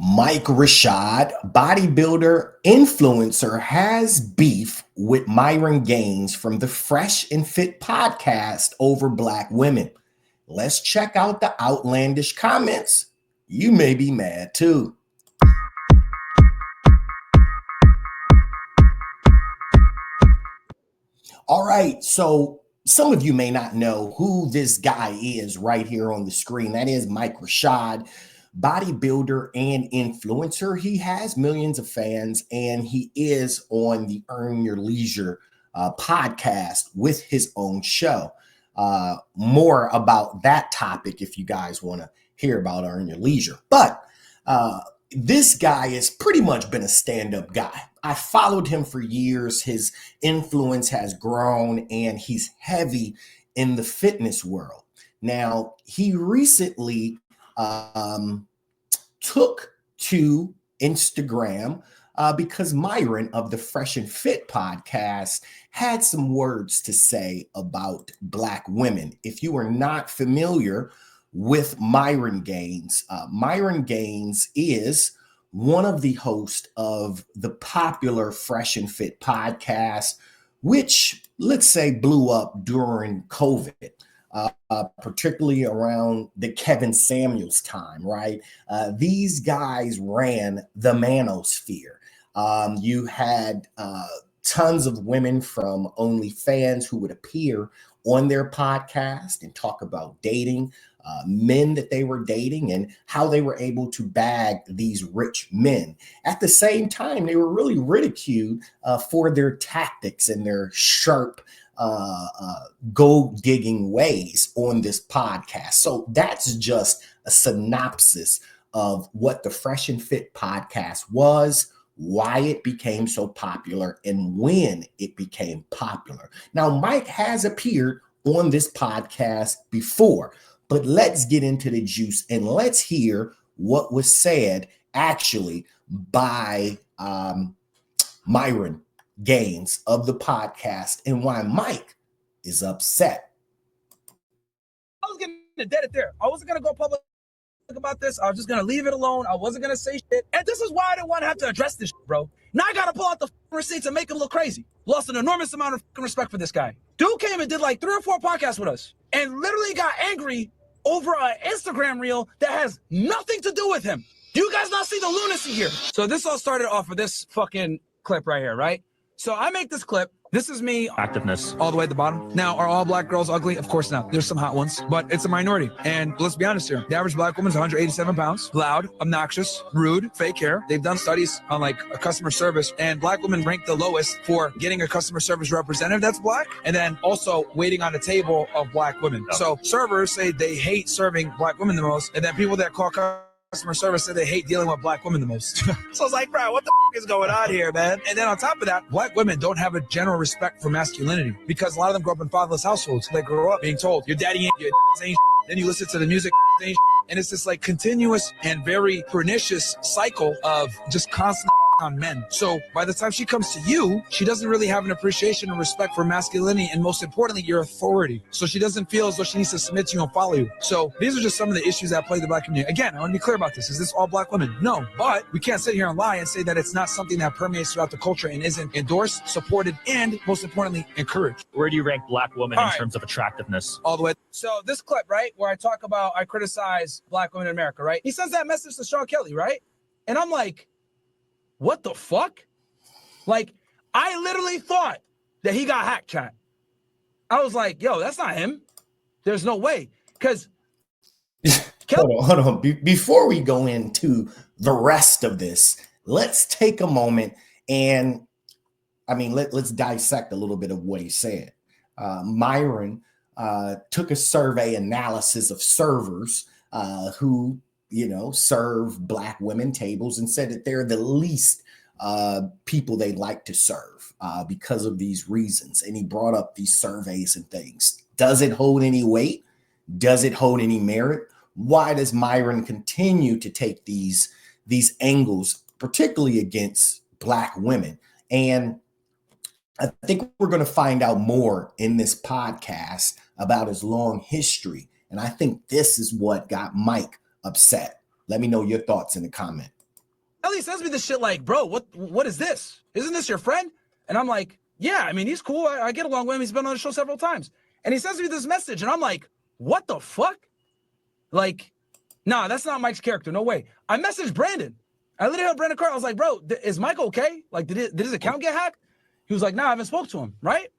Mike Rashid, bodybuilder influencer, has beef with Myron Gaines from the Fresh and Fit podcast over Black women. Let's check out the outlandish comments. You may be mad too. All right, so some of you may not know who this guy is right here on the screen. That is Mike Rashid, bodybuilder and influencer. He has millions of fans, and he is on the Earn Your Leisure podcast with his own show. More about that topic if you guys want to hear about Earn Your Leisure. But this guy has pretty much been a stand-up guy. I followed him for years. His influence has grown, and he's heavy in the fitness world. Now, he recently took to Instagram because Myron of the Fresh and Fit podcast had some words to say about Black women. If you are not familiar with Myron Gaines is one of the hosts of the popular Fresh and Fit podcast, which, let's say, blew up during COVID. Particularly around the Kevin Samuels time, right? These guys ran the manosphere. You had tons of women from OnlyFans who would appear on their podcast and talk about dating, men that they were dating, and how they were able to bag these rich men. At the same time, they were really ridiculed for their tactics and their sharp gold digging ways on this podcast. So that's just a synopsis of what the Fresh and Fit podcast was, why it became so popular, and when it became popular. Now, Mike has appeared on this podcast before, but let's get into the juice and let's hear what was said actually by Myron Gaines of the podcast and why Mike is upset. I was going to dead it there. I wasn't going to go public about this. I was just going to leave it alone. I wasn't going to say shit. And this is why I didn't want to have to address this shit, bro. Now I got to pull out the receipts and make him look crazy. Lost an enormous amount of respect for this guy. Dude came and did like 3 or 4 podcasts with us and literally got angry over an Instagram reel that has nothing to do with him. Do you guys not see the lunacy here? So this all started off with this fucking clip right here, right? So I make this clip. This is me. Activeness. All the way at the bottom. Now, are all black girls ugly? Of course not. There's some hot ones, but it's a minority. And let's be honest here. The average black woman is 187 pounds, loud, obnoxious, rude, fake hair. They've done studies on like a customer service, and black women rank the lowest for getting a customer service representative that's black, and then also waiting on a table of black women. Yep. So servers say they hate serving black women the most, and then people that call customer service said they hate dealing with black women the most. So I was like, bro, what the is going on here, man? And then on top of that, black women don't have a general respect for masculinity because a lot of them grow up in fatherless households. They grow up being told, your daddy ain't, your ain't. Then you listen to the music, ain't, and it's this like continuous and very pernicious cycle of just constant on men. So by the time she comes to you, she doesn't really have an appreciation and respect for masculinity, and most importantly, your authority. So she doesn't feel as though she needs to submit to you and follow you. So these are just some of the issues that plague the black community. Again, I want to be clear about this. Is this all black women? No, but we can't sit here and lie and say that it's not something that permeates throughout the culture and isn't endorsed, supported, and most importantly, encouraged. Where do you rank black women in terms of attractiveness? All the way. So this clip, right, where I criticize black women in America, right? He sends that message to Sean Kelly, right? And I'm like, what the fuck? Like, I literally thought that he got hacked, chat. I was like, yo, that's not him. There's no way. Because hold on. Before we go into the rest of this, let's take a moment and let's dissect a little bit of what he said. Myron took a survey analysis of servers who serve black women tables and said that they're the least people they like to serve because of these reasons. And he brought up these surveys and things. Does it hold any weight? Does it hold any merit? Why does Myron continue to take these angles, particularly against black women? And I think we're going to find out more in this podcast about his long history. And I think this is what got Mike upset. Let me know your thoughts in the comment. Ellie sends me this shit like, bro, what is this? Isn't this your friend? And I'm like, yeah, I mean, he's cool. I get along with him. He's been on the show several times. And he sends me this message, and I'm like, what the fuck? Like, nah, that's not Mike's character. No way. I messaged Brandon. I literally had Brandon Carter. I was like, bro, is Mike okay? Like, did his account get hacked? He was like, nah, I haven't spoke to him, right?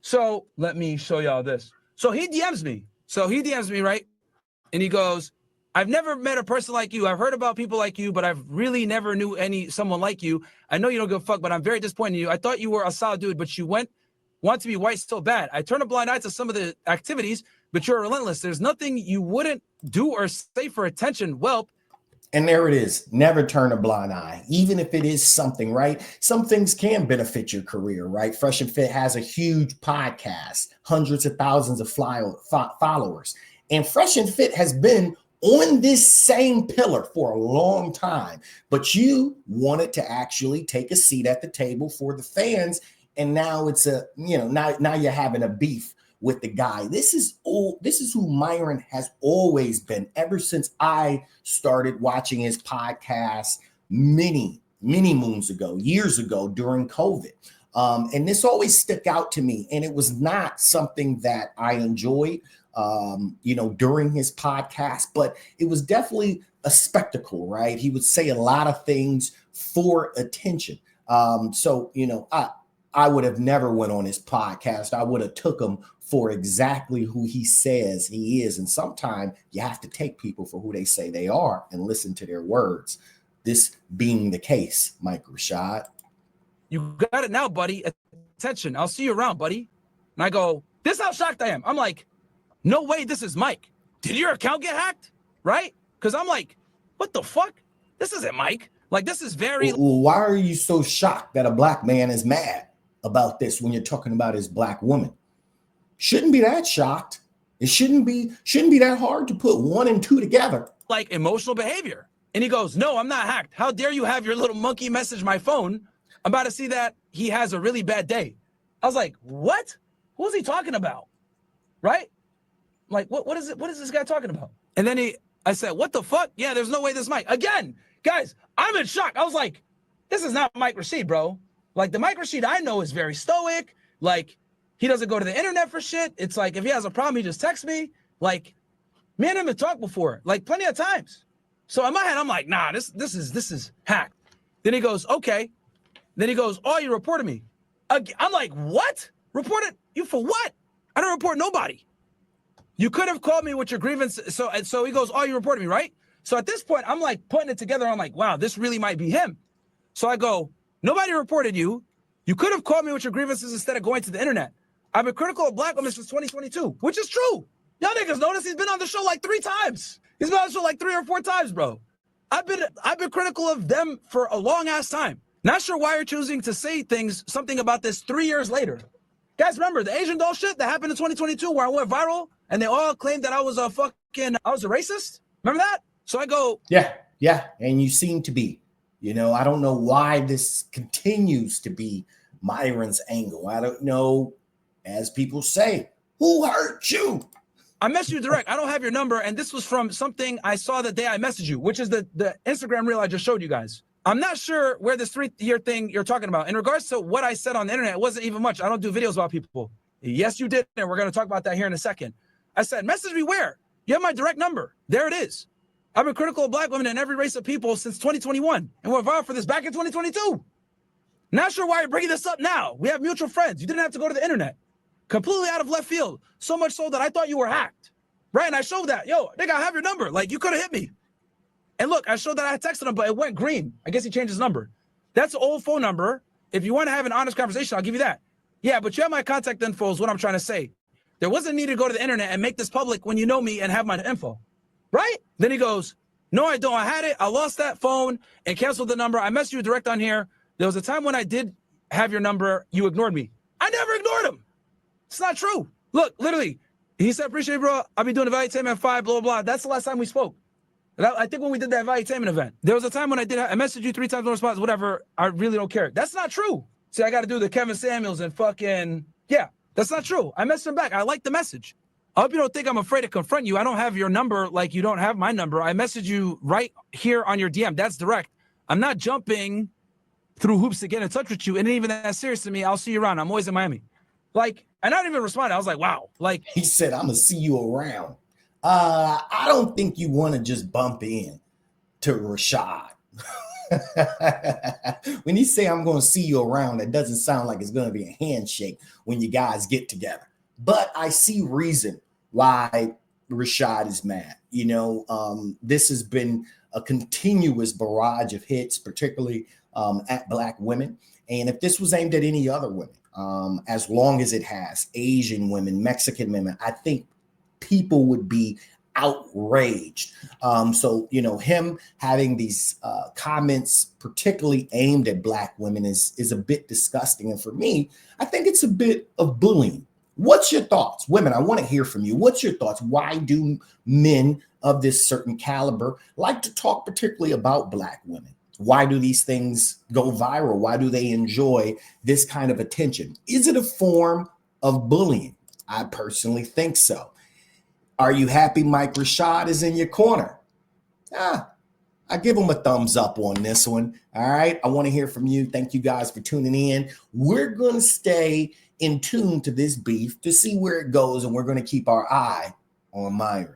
So let me show y'all this. So he DMs me, right? And he goes, I've never met a person like you. I've heard about people like you, but I've really never knew someone like you. I know you don't give a fuck, but I'm very disappointed in you. I thought you were a solid dude, but you want to be white so bad. I turn a blind eye to some of the activities, but you're relentless. There's nothing you wouldn't do or say for attention. Welp. And there it is. Never turn a blind eye, even if it is something, right? Some things can benefit your career, right? Fresh and Fit has a huge podcast, hundreds of thousands of followers. And Fresh and Fit has been on this same pillar for a long time, but you wanted to actually take a seat at the table for the fans. And now it's now you're having a beef with the guy. This is who Myron has always been ever since I started watching his podcast many moons ago, years ago during COVID. And this always stuck out to me. And it was not something that I enjoyed, during his podcast, but it was definitely a spectacle, right? He would say a lot of things for attention. I would have never went on his podcast. I would have took him for exactly who he says he is. And sometimes you have to take people for who they say they are and listen to their words. This being the case, Mike Rashid. You got it now, buddy. Attention. I'll see you around, buddy. And I go, this is how shocked I am. I'm like, no way this is Mike. Did your account get hacked? Right? Because I'm like, what the fuck? This isn't Mike. Like, this is very... Well, why are you so shocked that a black man is mad about this when you're talking about his black woman? Shouldn't be that shocked. It shouldn't be that hard to put 1 and 2 together. Like emotional behavior. And he goes, no, I'm not hacked. How dare you have your little monkey message my phone? I'm about to see that he has a really bad day. I was like, what? Who's he talking about? Right? Like, what is this guy talking about? And then I said, what the fuck? Yeah, there's no way this is Mike. Again, guys, I'm in shock. I was like, this is not Mike Rashid, bro. Like, the Mike Rashid I know is very stoic. Like, he doesn't go to the internet for shit. It's like, if he has a problem, he just texts me. Like, me and him have talked before, like plenty of times. So in my head, I'm like, nah, this is hacked. Then he goes, okay. Then he goes, oh, you reported me. I'm like, what? Reported you for what? I don't report nobody. You could have called me with your grievance. So he goes, oh, you reported me, right? So at this point, I'm like putting it together. I'm like, wow, this really might be him. So I go, nobody reported you. You could have called me with your grievances instead of going to the internet. I've been critical of black women since 2022, which is true. Y'all niggas notice he's been on the show like 3 times. He's been on the show like 3 or 4 times, bro. I've been critical of them for a long ass time. Not sure why you're choosing to say something about this 3 years later. Guys, remember the Asian doll shit that happened in 2022 where I went viral and they all claimed that I was a racist? Remember that? So I go, yeah, and you seem to be. I don't know why this continues to be Myron's angle. I don't know, as people say, who hurt you? I messaged you direct. I don't have your number, and this was from something I saw the day I messaged you, which is the Instagram reel I just showed you guys. I'm not sure where this 3-year thing you're talking about. In regards to what I said on the internet, it wasn't even much. I don't do videos about people. Yes, you did, and we're going to talk about that here in a second. I said, message me where? You have my direct number. There it is. I've been critical of black women and every race of people since 2021, and we're viral for this back in 2022. Not sure why you're bringing this up now. We have mutual friends. You didn't have to go to the internet. Completely out of left field. So much so that I thought you were hacked. Right? And I showed that. Yo, nigga, I have your number. Like, you could have hit me. And look, I showed that I texted him, but it went green. I guess he changed his number. That's an old phone number. If you want to have an honest conversation, I'll give you that. Yeah, but you have my contact info is what I'm trying to say. There wasn't need to go to the internet and make this public when you know me and have my info. Right? Then he goes, no, I don't. I had it. I lost that phone and canceled the number. I messaged you direct on here. There was a time when I did have your number. You ignored me. I never ignored him. It's not true. Look, literally, he said, appreciate it, bro. I'll be doing the Valuetainment at 5, blah, blah, blah. That's the last time we spoke. I think when we did that Valuetainment event, there was a time when I messaged you 3 times, no response, whatever. I really don't care. That's not true. See, I got to do the Kevin Samuels and fucking, yeah, that's not true. I messaged him back. I like the message. I hope you don't think I'm afraid to confront you. I don't have your number like you don't have my number. I messaged you right here on your DM. That's direct. I'm not jumping through hoops to get in touch with you. And even that serious to me, I'll see you around. I'm always in Miami. Like, and I didn't even respond. I was like, wow. Like, he said, I'm going to see you around. I don't think you want to just bump in to Rashid. When you say I'm going to see you around, it doesn't sound like it's going to be a handshake when you guys get together. But I see reason why Rashid is mad. You know, this has been a continuous barrage of hits, particularly at Black women. And if this was aimed at any other women, as long as it has Asian women, Mexican women, I think people would be outraged. So, you know, him having these comments particularly aimed at Black women is a bit disgusting. And for me, I think it's a bit of bullying. What's your thoughts? Women, I want to hear from you. What's your thoughts? Why do men of this certain caliber like to talk particularly about Black women? Why do these things go viral? Why do they enjoy this kind of attention? Is it a form of bullying? I personally think so. Are you happy Mike Rashid is in your corner? I give him a thumbs up on this one. All right. I want to hear from you. Thank you guys for tuning in. We're going to stay in tune to this beef to see where it goes, and we're going to keep our eye on Myron.